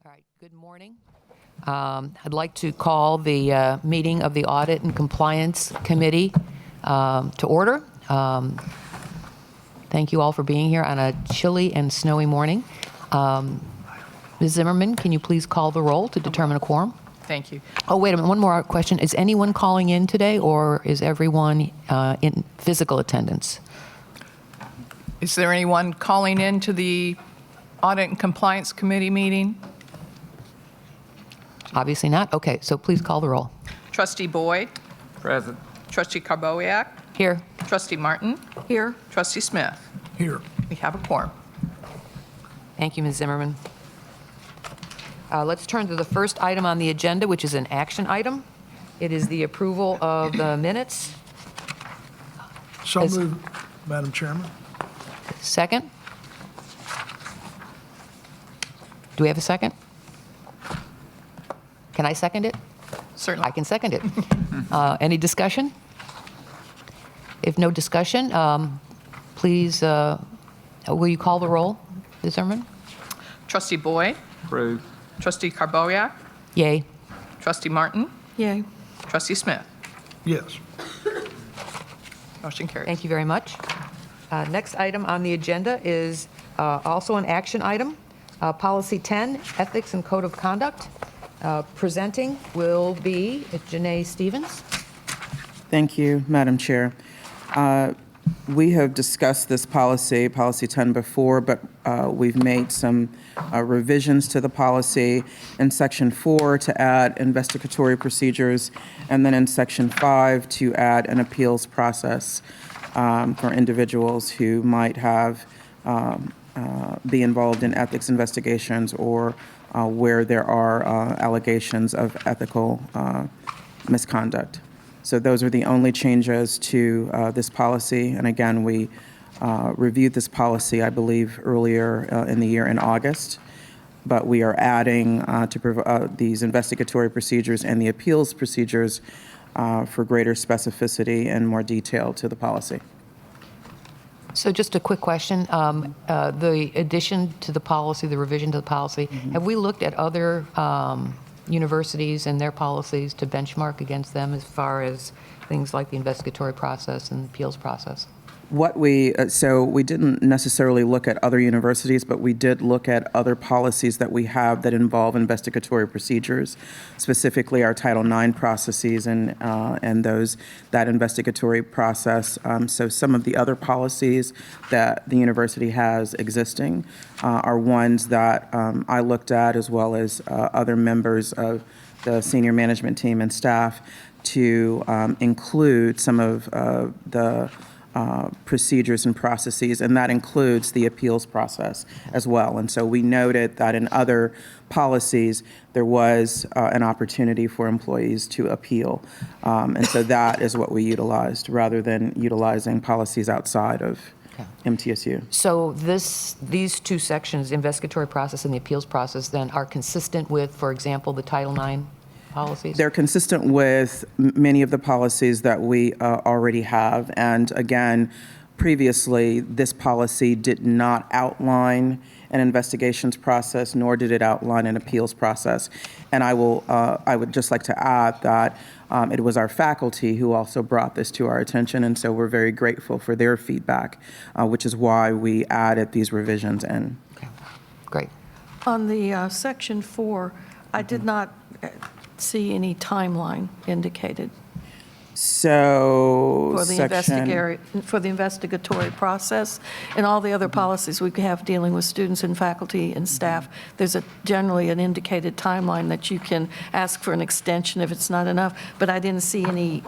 All right, good morning. I'd like to call the meeting of the Audit and Compliance Committee to order. Thank you all for being here on a chilly and snowy morning. Ms. Zimmerman, can you please call the roll to determine a quorum? Thank you. Oh, wait a minute, one more question. Is anyone calling in today, or is everyone in physical attendance? Is there anyone calling in to the Audit and Compliance Committee meeting? Obviously not. Okay, so please call the roll. Trustee Boyd? Present. Trustee Carboyak? Here. Trustee Martin? Here. Trustee Smith? Here. We have a quorum. Thank you, Ms. Zimmerman. Let's turn to the first item on the agenda, which is an action item. It is the approval of the minutes. So As- moved, Madam Chairman. Second? Do we have a second? Can I second it? Certainly. I can second it. Any discussion? If no discussion, please, will you call the roll, Ms. Zimmerman? Trustee Boyd? Approved. Trustee Carboyak? Yay. Trustee Martin? Yay. Trustee Smith? Yes. Motion carries. Thank you very much. Next item on the agenda is also an action item, Policy 10, Ethics and Code of Conduct. Presenting will be Janae Stevens. Thank you, Madam Chair. We have discussed this policy, Policy 10, before, but we've made some revisions to the policy in Section 4 to add investigatory procedures, and then in Section 5 to add an appeals process for individuals who might have be involved in ethics investigations or where there are allegations of ethical misconduct. So those are the only changes to this policy. And again, we reviewed this policy, I believe, earlier in the year in August. But we are adding these investigatory procedures and the appeals procedures for greater specificity and more detail to the policy. So just a quick question. The addition to the policy, the revision to the policy, have we looked at other universities and their policies to benchmark against them as far as things like the investigatory process and appeals process? So we didn't necessarily look at other universities, but we did look at other policies that we have that involve investigatory procedures, specifically our Title IX processes and that investigatory process. So some of the other policies that the university has existing are ones that I looked at, as well as other members of the senior management team and staff, to include some of the procedures and processes, and that includes the appeals process as well. And so we noted that in other policies, there was an opportunity for employees to appeal. And so that is what we utilized, rather than utilizing policies outside of MTSU. So these two sections, investigatory process and the appeals process, then are consistent with, for example, the Title IX policies? They're consistent with many of the policies that we already have. And again, previously, this policy did not outline an investigations process, nor did it outline an appeals process. And I would just like to add that it was our faculty who also brought this to our attention, and so we're very grateful for their feedback, which is why we added these revisions in. Okay. Great. On the Section 4, I did not see any timeline indicated So for the investigatory process. And all the other policies we have dealing with students and faculty and staff, there's generally an indicated timeline that you can ask for an extension if it's not enough, but I didn't see any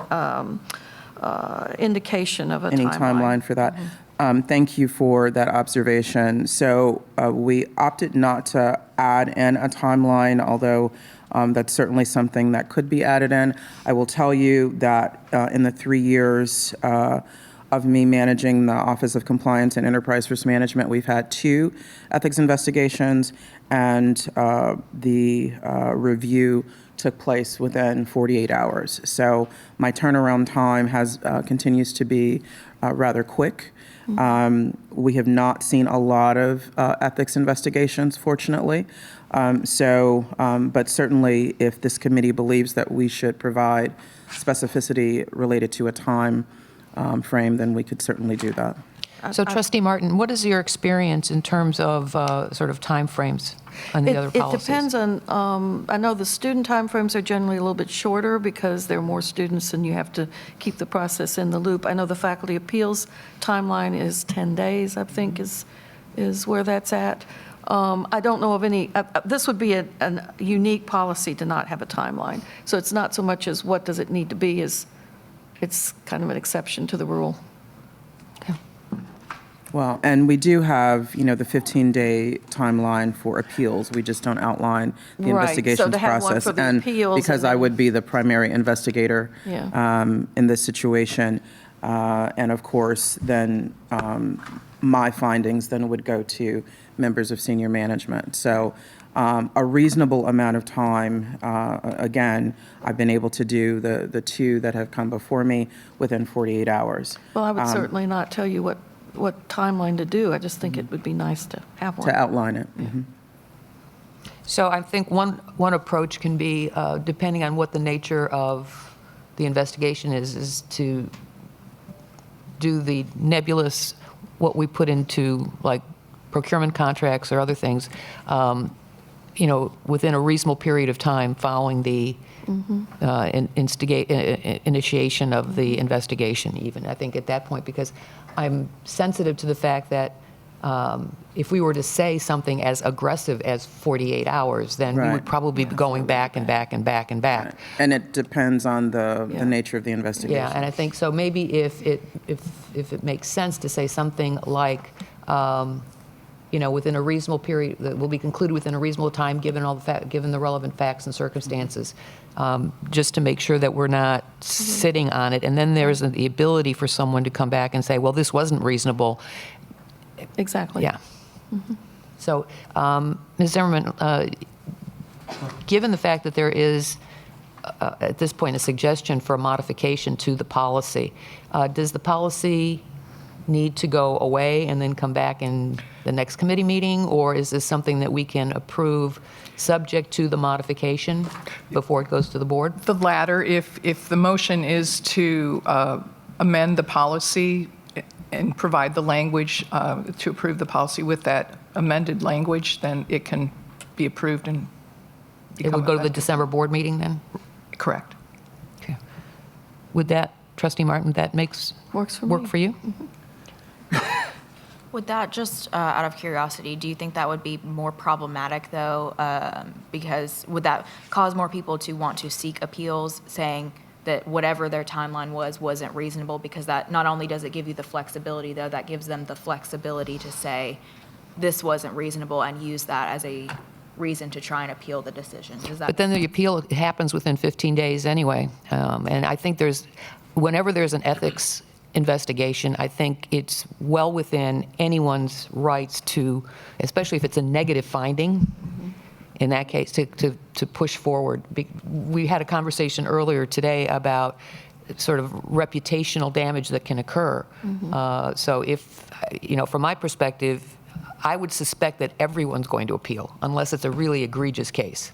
indication of a Any timeline for that? Thank you for that observation. So we opted not to add in a timeline, although that's certainly something that could be added in. I will tell you that in the 3 years of me managing the Office of Compliance and Enterprise Risk Management, we've had 2 ethics investigations, and the review took place within 48 hours. So my turnaround time continues to be rather quick. We have not seen a lot of ethics investigations, fortunately. But certainly, if this committee believes that we should provide specificity related to a time frame, then we could certainly do that. So Trustee Martin, what is your experience in terms of sort of timeframes on the other policies? It depends on, I know the student timeframes are generally a little bit shorter because there are more students and you have to keep the process in the loop. I know the faculty appeals timeline is 10 days, I think, is where that's at. I don't know of any, this would be a unique policy to not have a timeline. So it's not so much as what does it need to be, as it's kind of an exception to the rule. Well, and we do have, the 15-day timeline for appeals. We just don't outline the Right. investigations So to have one process. for the And appeals because and I then- would be the primary investigator Yeah. in this situation, and of course, then my findings then would go to members of senior management. So a reasonable amount of time, again, I've been able to do the two that have come before me within 48 hours. Well, I would certainly not tell you what timeline to do. I just think it would be nice to have one. To outline it. Mhm. So I think one approach can be, depending on what the nature of the investigation is to do the nebulous, what we put into like procurement contracts or other things, within a reasonable period of time following the initiation of the investigation even. I think at that point, because I'm sensitive to the fact that if we were to say something as aggressive as 48 hours, then we Right. would probably be going back and back and back and back. And it depends on the Yeah. nature of the investigation. Yeah, and I think so maybe if it makes sense to say something like, within a reasonable period, that will be concluded within a reasonable time, given the relevant facts and circumstances, just to make sure that we're not sitting on it. And then there's the ability for someone to come back and say, well, this wasn't reasonable. Exactly. Yeah. So, Ms. Zimmerman, given the fact that there is, at this point, a suggestion for a modification to the policy, does the policy need to go away and then come back in the next committee meeting? Or is this something that we can approve subject to the modification before it goes to the board? The latter, if the motion is to amend the policy and provide the language to approve the policy with that amended language, then it can be approved and It become would go to the effective. December board meeting then? Correct. Okay. Would that, Trustee Martin, that Works for work me. for you? Would that, just out of curiosity, do you think that would be more problematic, though? Because would that cause more people to want to seek appeals, saying that whatever their timeline wasn't reasonable? Because that not only does it give you the flexibility, though, that gives them the flexibility to say, this wasn't reasonable, and use that as a reason to try and appeal the decision. Does that? But then the appeal happens within 15 days anyway. And I think whenever there's an ethics investigation, I think it's well within anyone's rights to, especially if it's a negative finding, in that case, to push forward. We had a conversation earlier today about sort of reputational damage that can occur. So if, from my perspective, I would suspect that everyone's going to appeal unless it's a really egregious case.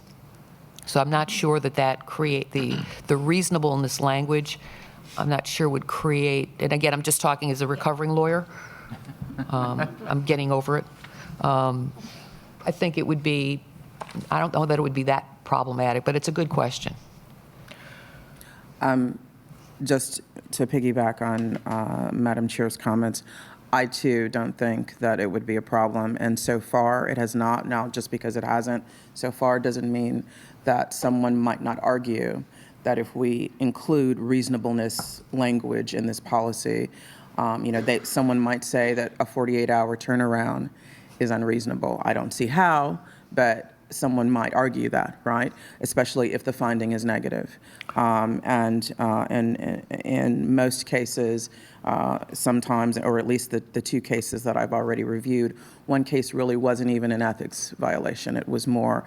So I'm not sure that create the reasonableness language, I'm not sure would create, and again, I'm just talking as a recovering lawyer. I'm getting over it. I think it would be, I don't know that it would be that problematic, but it's a good question. Just to piggyback on Madam Chair's comments, I too don't think that it would be a problem, and so far it has not. Now, just because it hasn't so far doesn't mean that someone might not argue that if we include reasonableness language in this policy, someone might say that a 48-hour turnaround is unreasonable. I don't see how, but someone might argue that, right? Especially if the finding is negative. And in most cases, sometimes, or at least the two cases that I've already reviewed, one case really wasn't even an ethics violation. It was more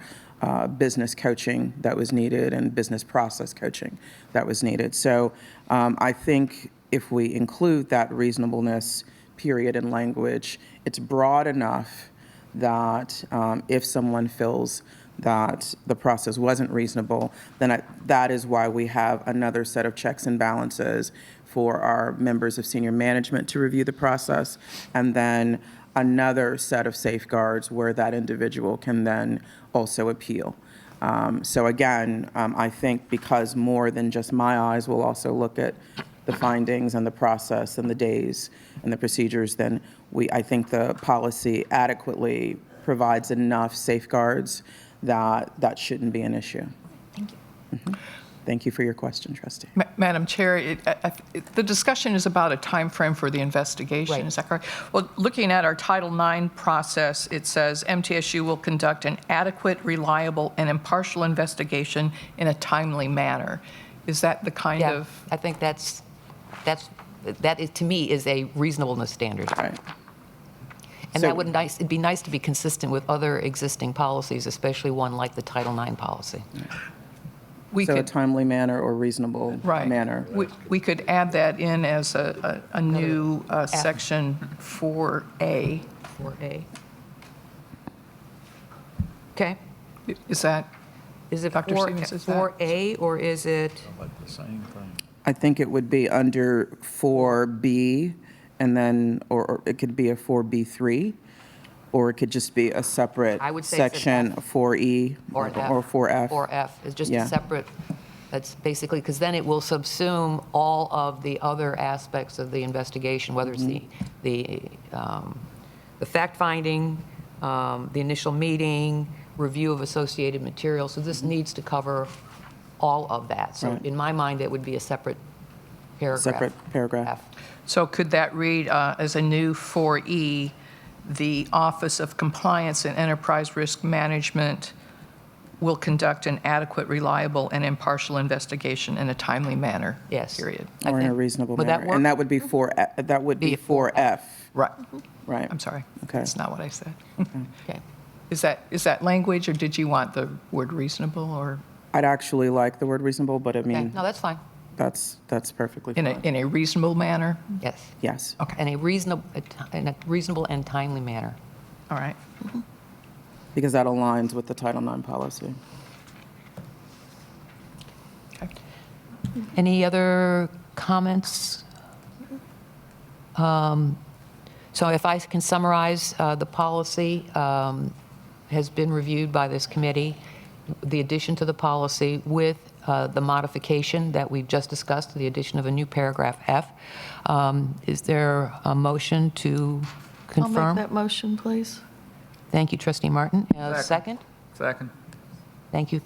business coaching that was needed and business process coaching that was needed. So I think if we include that reasonableness period in language, it's broad enough that if someone feels that the process wasn't reasonable, then that is why we have another set of checks and balances for our members of senior management to review the process, and then another set of safeguards where that individual can then also appeal. So again, I think because more than just my eyes will also look at the findings and the process and the days and the procedures, then I think the policy adequately provides enough safeguards that shouldn't be an issue. Thank you. Thank you for your question, trustee. Madam Chair, the discussion is about a time frame for the investigation. Right. Is that correct? Well, looking at our Title IX process, it says MTSU will conduct an adequate, reliable, and impartial investigation in a timely manner. Is that the kind Yeah, of? I think that is, to me, is a reasonableness standard. Right. And So- it'd be nice to be consistent with other existing policies, especially one like the Title IX policy. We So a could, timely manner or reasonable right. manner. We could add that in as a new section 4A. 4A. Okay. Is that? Is it Dr. Stevens, is that- 4A or is it? I think it would be under 4B, and then, or it could be a 4B3, or it could just be a separate I would say it's an section, F. 4E Or an F. or 4F. 4F is just Yeah. a separate, that's basically, because then it will subsume all of the other aspects of the investigation, whether it's the fact-finding, the initial meeting, review of associated material. So this needs to cover all of that. So Right. in my mind, it would be a separate paragraph. Separate paragraph. F. So could that read as a new 4E, the Office of Compliance and Enterprise Risk Management will conduct an adequate, reliable, and impartial investigation in a timely manner? Yes. Period. I Or in a think- reasonable would manner. that work? And that would be 4F, Right. right? I'm sorry. Okay. That's not what I said. Okay. Is that language, or did you want the word reasonable, or I'd actually like the word reasonable, but I Okay, mean, no, that's fine. that's perfectly in fine. a reasonable manner? Yes. Yes. Okay. In a reasonable and timely manner. All right. Because that aligns with the Title IX policy. Okay. Any other comments? So if I can summarize, the policy has been reviewed by this committee, the addition to the policy with the modification that we've just discussed, the addition of a new paragraph F. Is there a motion to I'll confirm? make that motion, please. Thank you, Trustee Martin. Second? Second. Thank you,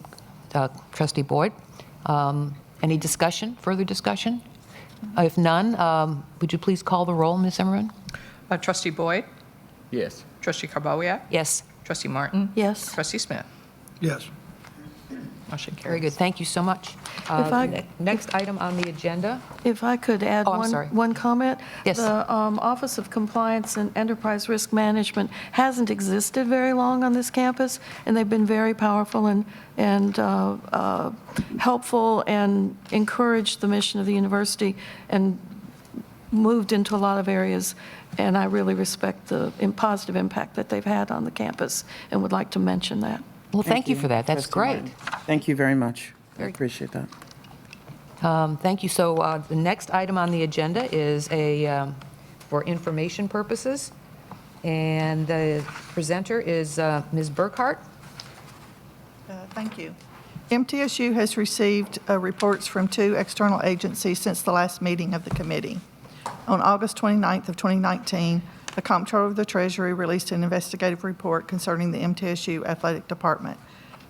Trustee Boyd. Any discussion, further discussion? If none, would you please call the roll, Ms. Zimmerman? Trustee Boyd? Yes. Trustee Carbowiak? Yes. Trustee Martin? Yes. Trustee Smith? Yes. Motion carries. Very good. Thank you so much. If I- Next item on the agenda. If I could add Oh, I'm sorry. one comment? Yes. The Office of Compliance and Enterprise Risk Management hasn't existed very long on this campus, and they've been very powerful and helpful and encouraged the mission of the university and moved into a lot of areas. And I really respect the positive impact that they've had on the campus and would like to mention that. Well, thank you for that. That's Trustee great. Martin. Thank you very much. I Very- appreciate that. Thank you. So the next item on the agenda is for information purposes. And the presenter is Ms. Burkhart. Thank you. MTSU has received reports from 2 external agencies since the last meeting of the committee. On August 29th of 2019, the Comptroller of the Treasury released an investigative report concerning the MTSU Athletic Department.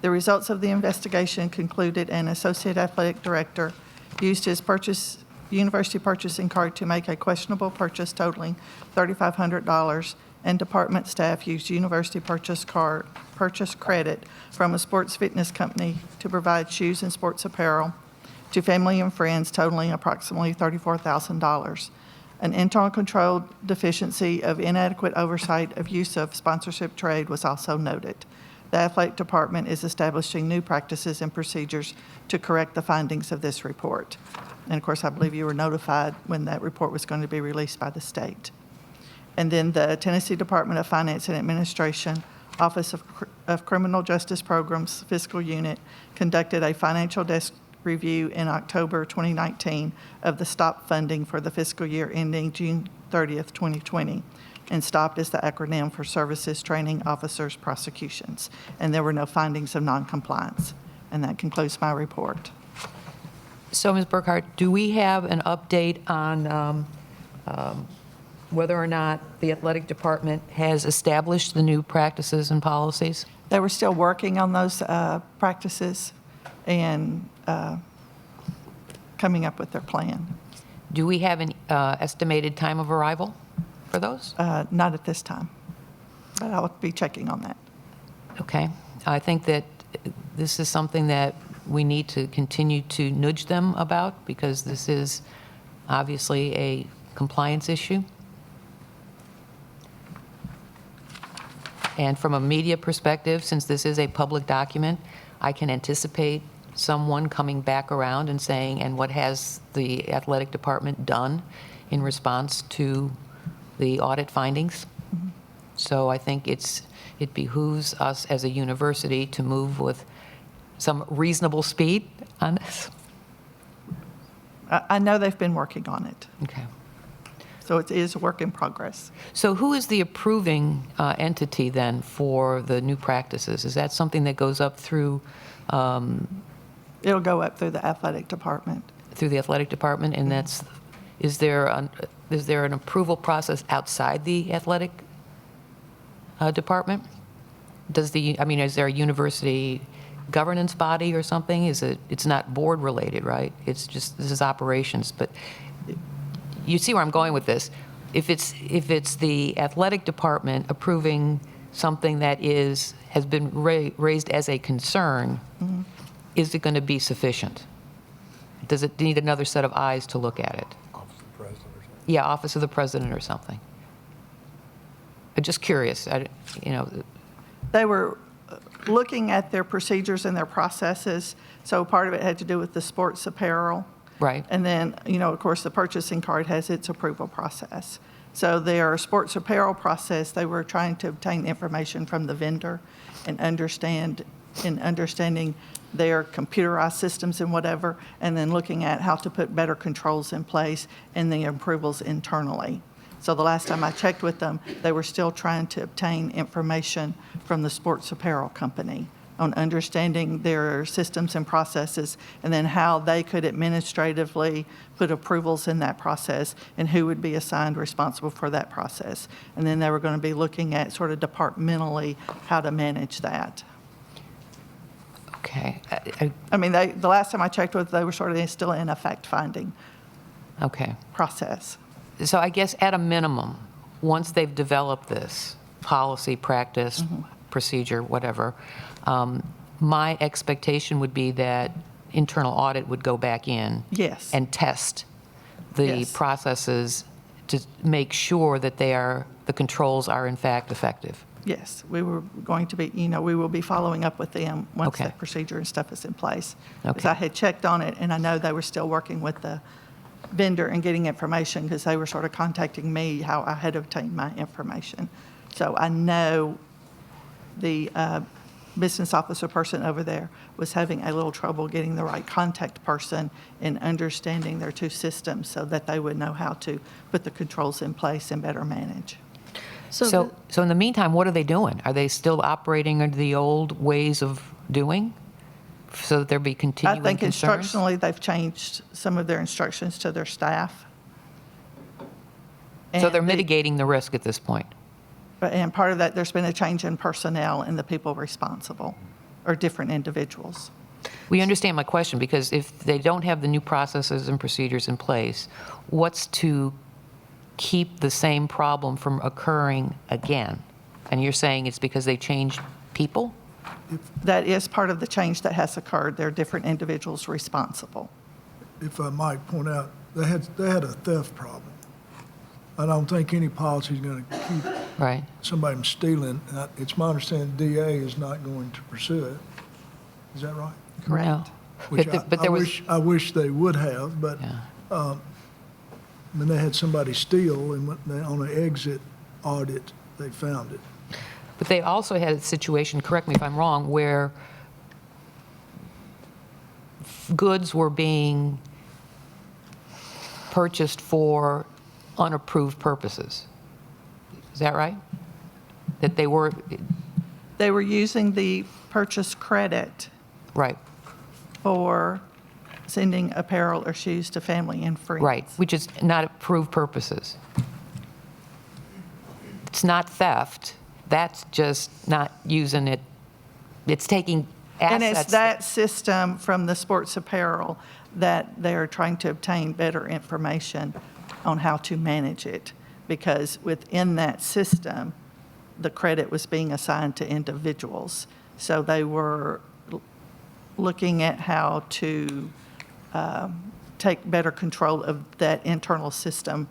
The results of the investigation concluded an associate athletic director used his university purchasing card to make a questionable purchase totaling $3,500, and department staff used university purchase credit from a sports fitness company to provide shoes and sports apparel to family and friends totaling approximately $34,000. An internal control deficiency of inadequate oversight of use of sponsorship trade was also noted. The athletic department is establishing new practices and procedures to correct the findings of this report. And of course, I believe you were notified when that report was going to be released by the state. And then the Tennessee Department of Finance and Administration, Office of Criminal Justice Programs Fiscal Unit conducted a financial desk review in October 2019 of the STOP funding for the fiscal year ending June 30th, 2020. And STOP is the acronym for Services, Training, Officers, Prosecutions. And there were no findings of noncompliance. And that concludes my report. So, Ms. Burkhart, do we have an update on whether or not the athletic department has established the new practices and policies? They were still working on those practices and coming up with their plan. Do we have an estimated time of arrival for those? Not at this time, but I'll be checking on that. Okay. I think that this is something that we need to continue to nudge them about because this is obviously a compliance issue. And from a media perspective, since this is a public document, I can anticipate someone coming back around and saying, and what has the athletic department done in response to the audit findings? So I think it behooves us as a university to move with some reasonable speed on this. I know they've been working on it, Okay. so it is a work in progress. So who is the approving entity then for the new practices? Is that something that goes up through It'll go up through the athletic department. the athletic department? And is there an approval process outside the athletic department? Is there a university governance body or something? It's not board related, right? It's just, this is operations, but you see where I'm going with this. If it's the athletic department approving something that has been raised as a concern, is it going to be sufficient? Does it need another set of eyes to look at it? Office of the President or something. Yeah, Office of the President or something. I'm just curious, They were looking at their procedures and their processes, so part of it had to do with the sports apparel. right? And then, of course, the purchasing card has its approval process. So their sports apparel process, they were trying to obtain information from the vendor and understanding their computerized systems and whatever, and then looking at how to put better controls in place and the approvals internally. So the last time I checked with them, they were still trying to obtain information from the sports apparel company on understanding their systems and processes, and then how they could administratively put approvals in that process and who would be assigned responsible for that process. And then they were going to be looking at sort of departmentally how to manage that. Okay. The last time I checked with, they were sort of still in a fact-finding Okay. process. So I guess at a minimum, once they've developed this policy, practice, procedure, whatever, my expectation would be that internal audit would go back in Yes. and test the Yes. processes to make sure that the controls are in fact effective. Yes, we were going to be, we will be following up with them once Okay. that procedure and stuff is in place. Because Okay. I had checked on it, and I know they were still working with the vendor and getting information, because they were sort of contacting me how I had obtained my information. So I know the business officer person over there was having a little trouble getting the right contact person and understanding their two systems so that they would know how to put the controls in place and better manage. So in the meantime, what are they doing? Are they still operating under the old ways of doing so that there be I continuing think concerns? instructionally, they've changed some of their instructions to their staff. So they're And mitigating the risk at this point? And part of that, there's been a change in personnel and the people responsible are different individuals. We understand my question, because if they don't have the new processes and procedures in place, what's to keep the same problem from occurring again? And you're saying it's because they changed people? That is part of the change that has occurred. There are different individuals responsible. If I might point out, they had a theft problem. I don't think any policy is going to keep Right. somebody from stealing. It's my understanding the DA is not going to pursue it. Is that right? Correct. No. Which But there was, I wish they would have, but yeah. when they had somebody steal and on the exit, audit, they found it. But they also had a situation, correct me if I'm wrong, where goods were being purchased for unapproved purposes. Is that right? That they were, They were using the purchase credit right, for sending apparel or shoes to family and friends. right, which is not approved purposes. It's not theft. That's just not using it. It's taking assets. And it's that system from the sports apparel that they're trying to obtain better information on how to manage it. Because within that system, the credit was being assigned to individuals. So they were looking at how to take better control of that internal system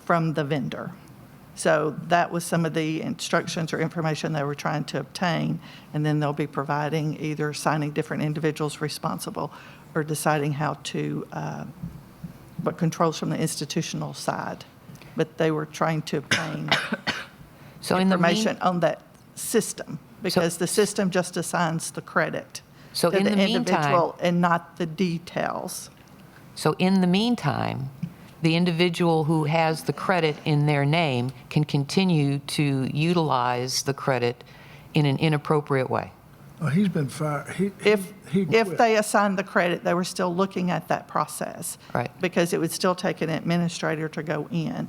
from the vendor. So that was some of the instructions or information they were trying to obtain, and then they'll be providing either assigning different individuals responsible or deciding how to, what controls from the institutional side. But they were trying to obtain So in the information on that system, because the system just assigns the credit So to in the the meantime- individual and not the details. So in the meantime, the individual who has the credit in their name can continue to utilize the credit in an inappropriate way. He's been fired. If quit. they assigned the credit, they were still looking at that process. Right. Because it would still take an administrator to go in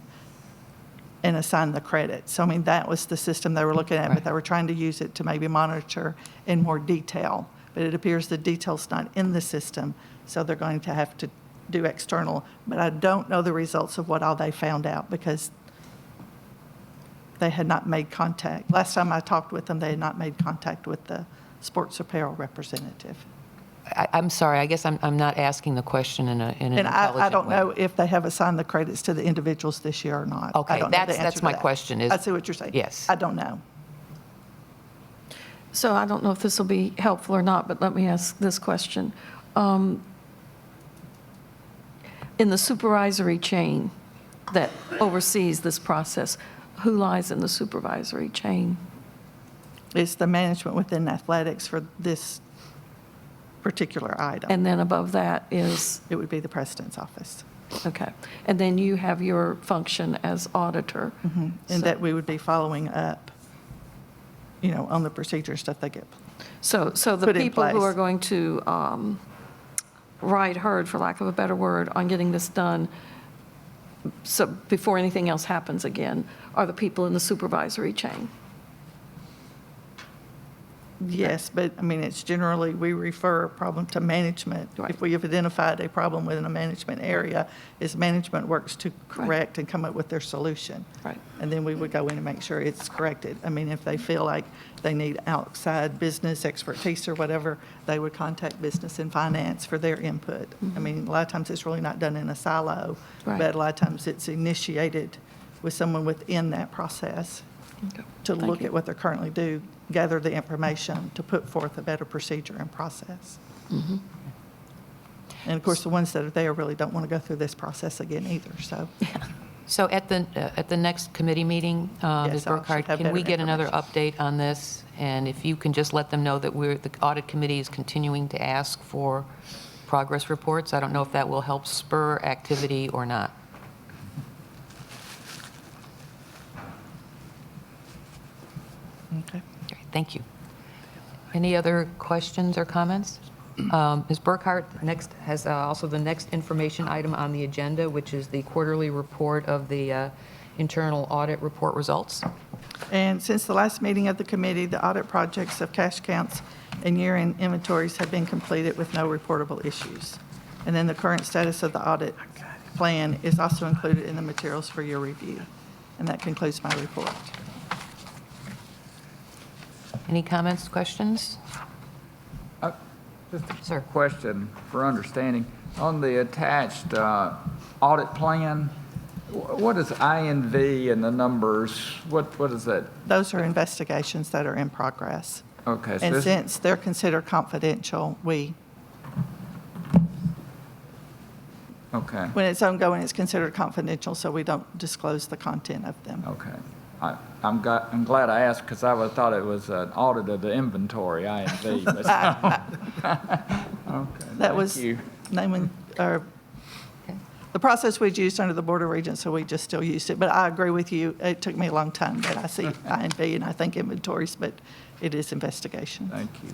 and assign the credit. So, I mean, that was the system they were looking at, but Right. they were trying to use it to maybe monitor in more detail. But it appears the detail's not in the system, so they're going to have to do external. But I don't know the results of what all they found out because they had not made contact. Last time I talked with them, they had not made contact with the sports apparel representative. I'm sorry, I guess I'm not asking the question in an And intelligent way. I don't know if they have assigned the credits to the individuals this year or not. I Okay, don't know the that's answer to my that. question is- I see what you're saying. Yes. I don't know. So I don't know if this will be helpful or not, but let me ask this question. In the supervisory chain that oversees this process, who lies in the supervisory chain? It's the management within athletics for this particular item. And then above that is, It would be the president's office. okay. And then you have your function as auditor. And So- that we would be following up, on the procedure stuff they get. So the Put in people who place. are going to ride herd, for lack of a better word, on getting this done, so before anything else happens again, are the people in the supervisory chain. Yes, but I mean, it's generally, we refer a problem to management. Right. If we have identified a problem within a management area, is management works to correct and come up with their solution. Right. And then we would go in and make sure it's corrected. I mean, if they feel like they need outside business expertise or whatever, they would contact business and finance for their input. I mean, a lot of times it's really not done in a silo, Right. but a lot of times it's initiated with someone within that process Okay. to Thank look you. at what they currently do, gather the information to put forth a better procedure and process. Mm-hmm. And of course, the ones that are there really don't want to go through this process again either, so. So at the next committee meeting, Ms. Yes, I should Burkhardt, have can we better get another information. update on this? And if you can just let them know that the audit committee is continuing to ask for progress reports. I don't know if that will help spur activity or not. Okay. Okay, thank you. Any other questions or comments? Ms. Burkhardt next has also the next information item on the agenda, which is the quarterly report of the internal audit report results. And since the last meeting of the committee, the audit projects of cash counts and year-end inventories have been completed with no reportable issues. And then the current status of the audit plan is also included in the materials for your review. And that concludes my report. Any comments, questions? Just a Sir. question for understanding. On the attached audit plan, what is INV and the numbers? What is that? Those are investigations that are in progress. Okay. So And this- since they're considered confidential, Okay. when it's ongoing, it's considered confidential, so we don't disclose the content of them. Okay. I'm glad I asked because I thought it was an audit of the inventory, I&V. but- Okay, That was thank you. naming, or the process we'd used under the Board of Regents, so we just still used it. But I agree with you, it took me a long time, but I see I&V and I think inventories, but it is investigation. Thank you.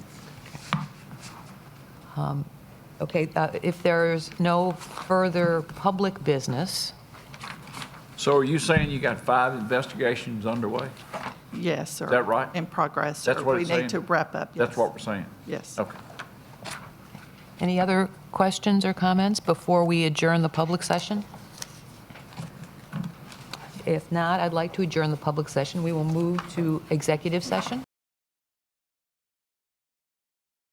Okay, if there's no further public business, So are you saying you got 5 investigations underway? Yes, sir. Is that right? In progress. That's sir. what We it's need saying? to wrap up, yes. That's what we're saying? Yes. Okay. any other questions or comments before we adjourn the public session? If not, I'd like to adjourn the public session. We will move to executive session.